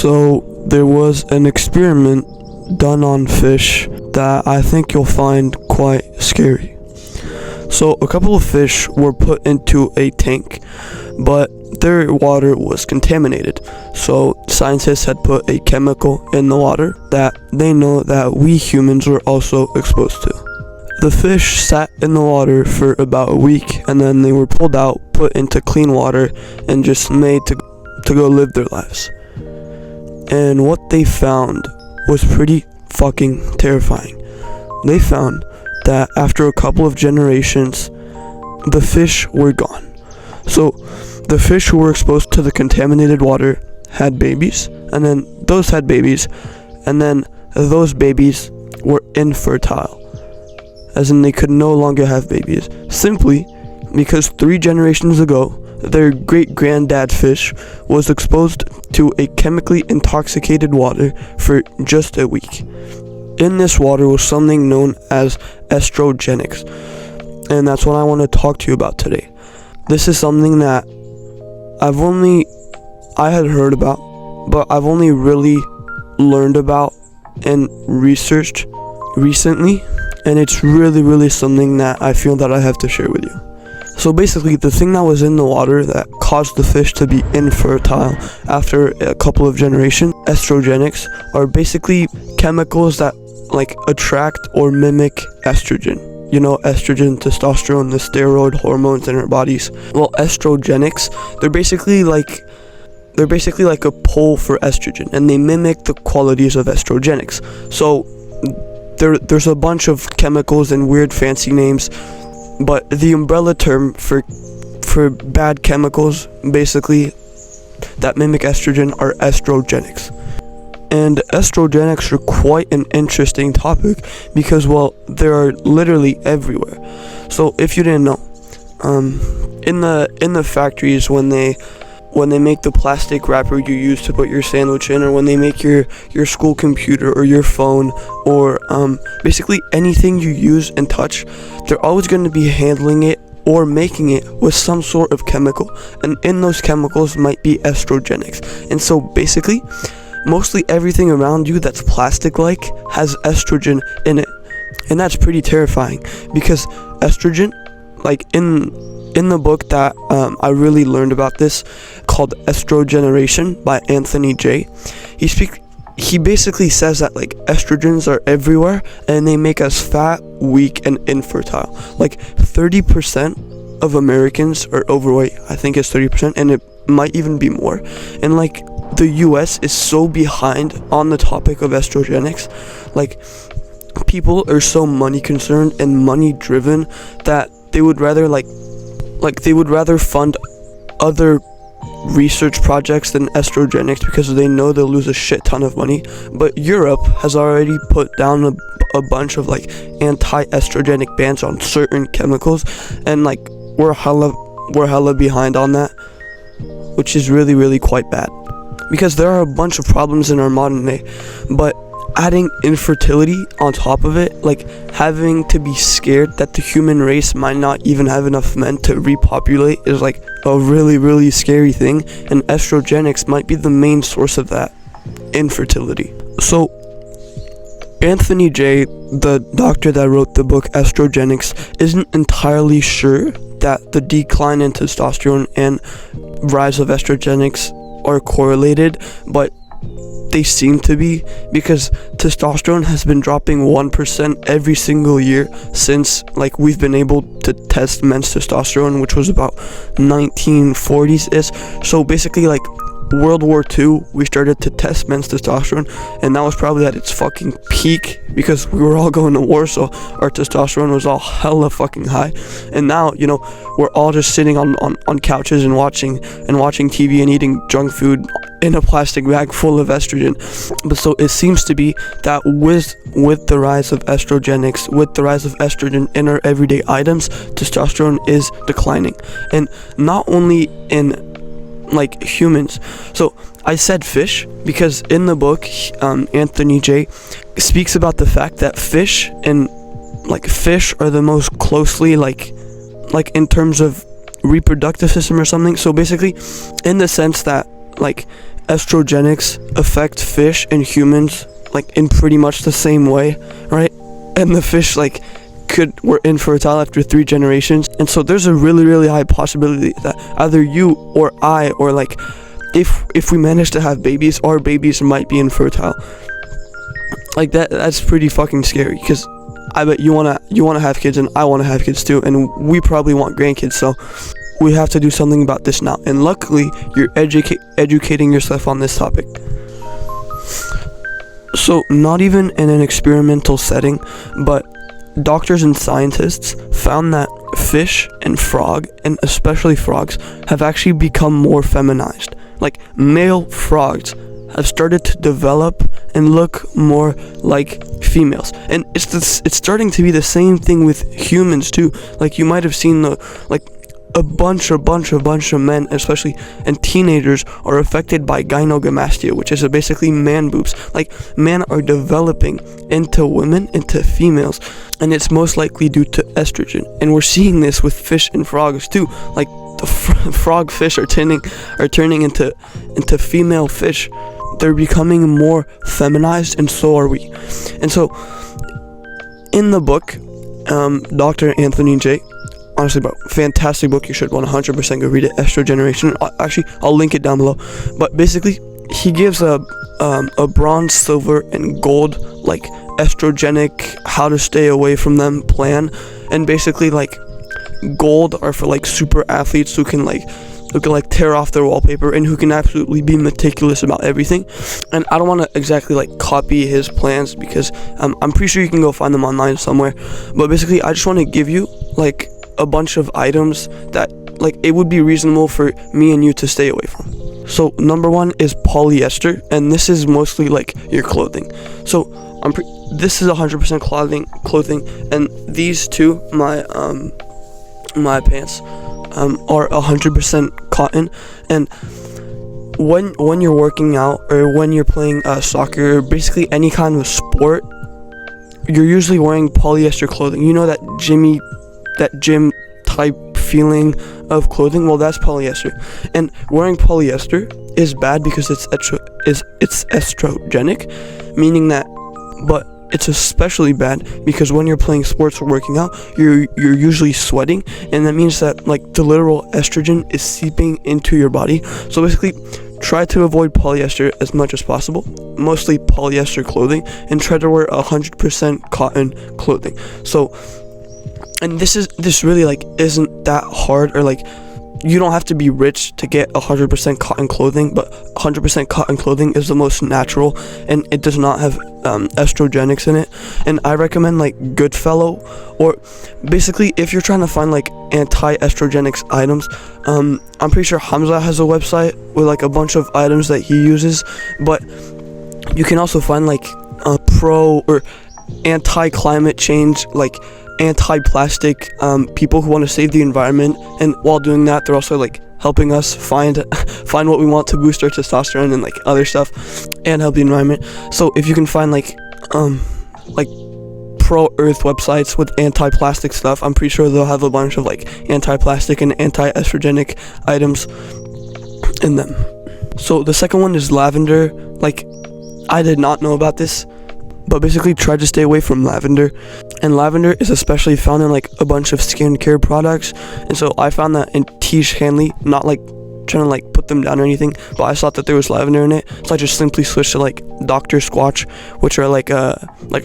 So there was an experiment done on fish that I think you'll find quite scary. So a couple of fish were put into a tank, but their water was contaminated. So scientists had put a chemical in the water that they know that we humans were also exposed to. The fish sat in the water for about a week, and then they were pulled out, put into clean water, and just made to go live their lives. And what they found was pretty fucking terrifying. They found that after a couple of generations, the fish were gone. So the fish who were exposed to the contaminated water had babies, and then those had babies, and then those babies were infertile, as in they could no longer have babies, simply because 3 generations ago, their great-granddad fish was exposed to a chemically intoxicated water for just a week. In this water was something known as estrogenics, and that's what I want to talk to you about today. This is something that I had heard about, but I've only really learned about and researched recently, and it's really something that I feel that I have to share with you. So basically, the thing that was in the water that caused the fish to be infertile after a couple of generations, estrogenics, are basically chemicals that attract or mimic estrogen. You know, estrogen, testosterone, the steroid hormones in our bodies. Well, estrogenics, they're basically like a pull for estrogen, and they mimic the qualities of estrogenics. So there's a bunch of chemicals and weird fancy names, but the umbrella term for bad chemicals basically that mimic estrogen are estrogenics. And estrogenics are quite an interesting topic because, well, they are literally everywhere. So if you didn't know, in the factories when they make the plastic wrapper you use to put your sandwich in, or when they make your school computer or your phone, or basically anything you use and touch, they're always going to be handling it or making it with some sort of chemical, and in those chemicals might be estrogenics. And so basically, mostly everything around you that's plastic-like has estrogen in it, and that's pretty terrifying because estrogen, in the book that I really learned about this, called Estrogeneration by Anthony J. He basically says that estrogens are everywhere and they make us fat, weak, and infertile. 30% of Americans are overweight. I think it's 30%, and it might even be more. And the US is so behind on the topic of estrogenics. People are so money concerned and money driven that they would rather they would rather fund other research projects than estrogenics because they know they'll lose a shit ton of money. But Europe has already put down a bunch of anti-estrogenic bans on certain chemicals, and we're hella behind on that, which is really quite bad because there are a bunch of problems in our modern day. But adding infertility on top of it, having to be scared that the human race might not even have enough men to repopulate, is a really scary thing, and estrogenics might be the main source of that infertility. So Anthony J., the doctor that wrote the book Estrogenics, isn't entirely sure that the decline in testosterone and rise of estrogenics are correlated, but they seem to be, because testosterone has been dropping 1% every single year since we've been able to test men's testosterone, which was about 1940s-ish. So basically World War II, we started to test men's testosterone, and that was probably at its fucking peak because we were all going to war, so our testosterone was all hella fucking high. And now, we're all just sitting on couches and watching TV and eating junk food in a plastic bag full of estrogen. But so it seems to be that with the rise of estrogenics, with the rise of estrogen in our everyday items, testosterone is declining. And not only in humans. So I said fish because in the book, Anthony J. speaks about the fact that fish are the most closely in terms of reproductive system or something. So basically, in the sense that estrogenics affect fish and humans like in pretty much the same way, right? And the fish like were infertile after 3 generations, and so there's a really high possibility that either you or I, or like if we manage to have babies, our babies might be infertile. Like that's pretty fucking scary, because I bet you wanna have kids, and I wanna have kids too, and we probably want grandkids, so we have to do something about this now. And luckily, you're educating yourself on this topic. So not even in an experimental setting, but doctors and scientists found that fish and frog, and especially frogs, have actually become more feminized. Like male frogs have started to develop and look more like females, and it's starting to be the same thing with humans too. Like you might have seen a bunch of men, especially and teenagers, are affected by gynecomastia, which is basically man boobs. Like men are developing into women, into females, and it's most likely due to estrogen. And we're seeing this with fish and frogs too. Like the frog fish are turning into female fish. They're becoming more feminized, and so are we. And so in the book, Dr. Anthony J, honestly, bro, fantastic book. You should 100% go read it. Estrogeneration. Actually, I'll link it down below. But basically, he gives a bronze, silver, and gold like estrogenic, how to stay away from them plan. And basically, like gold are for like super athletes who can tear off their wallpaper and who can absolutely be meticulous about everything. And I don't want to exactly like copy his plans, because I'm pretty sure you can go find them online somewhere. But basically, I just want to give you like a bunch of items that like it would be reasonable for me and you to stay away from. So number 1 is polyester, and this is mostly like your clothing. So this is 100% clothing, and these two, my pants are 100% cotton. And when you're working out, or when you're playing soccer, or basically any kind of sport, you're usually wearing polyester clothing. You know that gym type feeling of clothing? Well, that's polyester. And wearing polyester is bad because it's estrogenic, meaning that, but it's especially bad because when you're playing sports or working out, you're usually sweating, and that means that like the literal estrogen is seeping into your body. So basically, try to avoid polyester as much as possible, mostly polyester clothing, and try to wear 100% cotton clothing. So, and this really like isn't that hard, or like you don't have to be rich to get 100% cotton clothing, but 100% cotton clothing is the most natural, and it does not have estrogenics in it. And I recommend like Goodfellow, or basically if you're trying to find like anti-estrogenics items, I'm pretty sure Hamza has a website with like a bunch of items that he uses, but you can also find like pro or anti-climate change, like anti-plastic people who want to save the environment, and while doing that they're also like helping us find what we want to boost our testosterone and like other stuff and help the environment. So if you can find like pro-earth websites with anti-plastic stuff, I'm pretty sure they'll have a bunch of like anti-plastic and anti-estrogenic items in them. So the second one is lavender. Like, I did not know about this, but basically try to stay away from lavender. And lavender is especially found in like a bunch of skincare products, and so I found that in Tiege Hanley, not like trying to like put them down or anything, but I saw that there was lavender in it, so I just simply switched to like Dr. Squatch, which are like I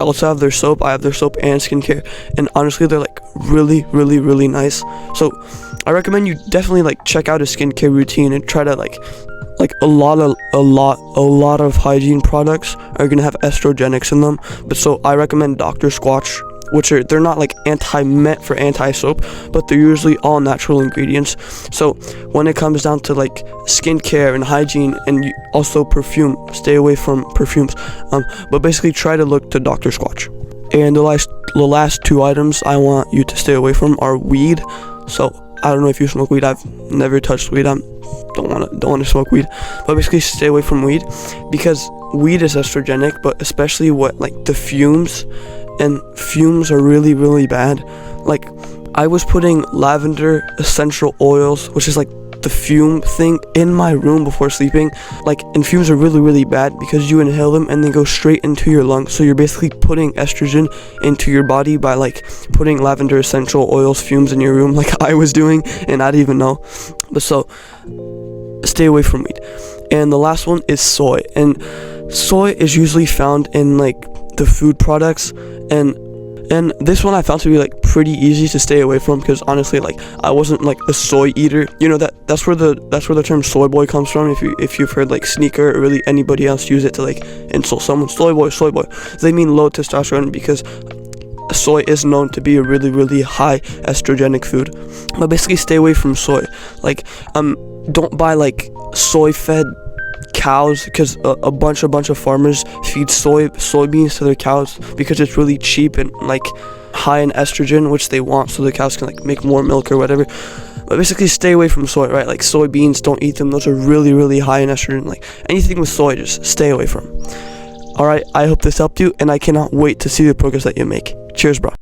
also have their soap. I have their soap and skincare, and honestly they're like really nice. So I recommend you definitely like check out a skincare routine and try to like a lot of hygiene products are gonna have estrogenics in them, but so I recommend Dr. Squatch, which they're not like meant for anti-soap, but they're usually all natural ingredients. So when it comes down to like skincare and hygiene, and also perfume, stay away from perfumes, but basically try to look to Dr. Squatch. And the last 2 items I want you to stay away from are weed. So I don't know if you smoke weed. I've never touched weed. Don't want to smoke weed, but basically stay away from weed, because weed is estrogenic, but especially the fumes, and fumes are really bad. Like, I was putting lavender essential oils, which is like the fume thing in my room before sleeping. Like, and fumes are really, really bad because you inhale them and they go straight into your lungs. So you're basically putting estrogen into your body by like putting lavender essential oils fumes in your room, like I was doing, and I didn't even know. But so stay away from weed. And the last one is soy. And soy is usually found in like the food products, and this one I found to be like pretty easy to stay away from, because honestly, like, I wasn't like a soy eater. You know, that's where the term soy boy comes from. If you've heard like Sneaker or really anybody else use it to like insult someone, soy boy, they mean low testosterone, because soy is known to be a really, really high estrogenic food. But basically stay away from soy. Like, don't buy like soy fed cows, because a bunch of farmers feed soybeans to their cows because it's really cheap and like high in estrogen, which they want, so the cows can like make more milk or whatever. But basically stay away from soy, right? Like soybeans, don't eat them. Those are really, really high in estrogen. Like anything with soy, just stay away from. Alright, I hope this helped you, and I cannot wait to see the progress that you make. Cheers, bro.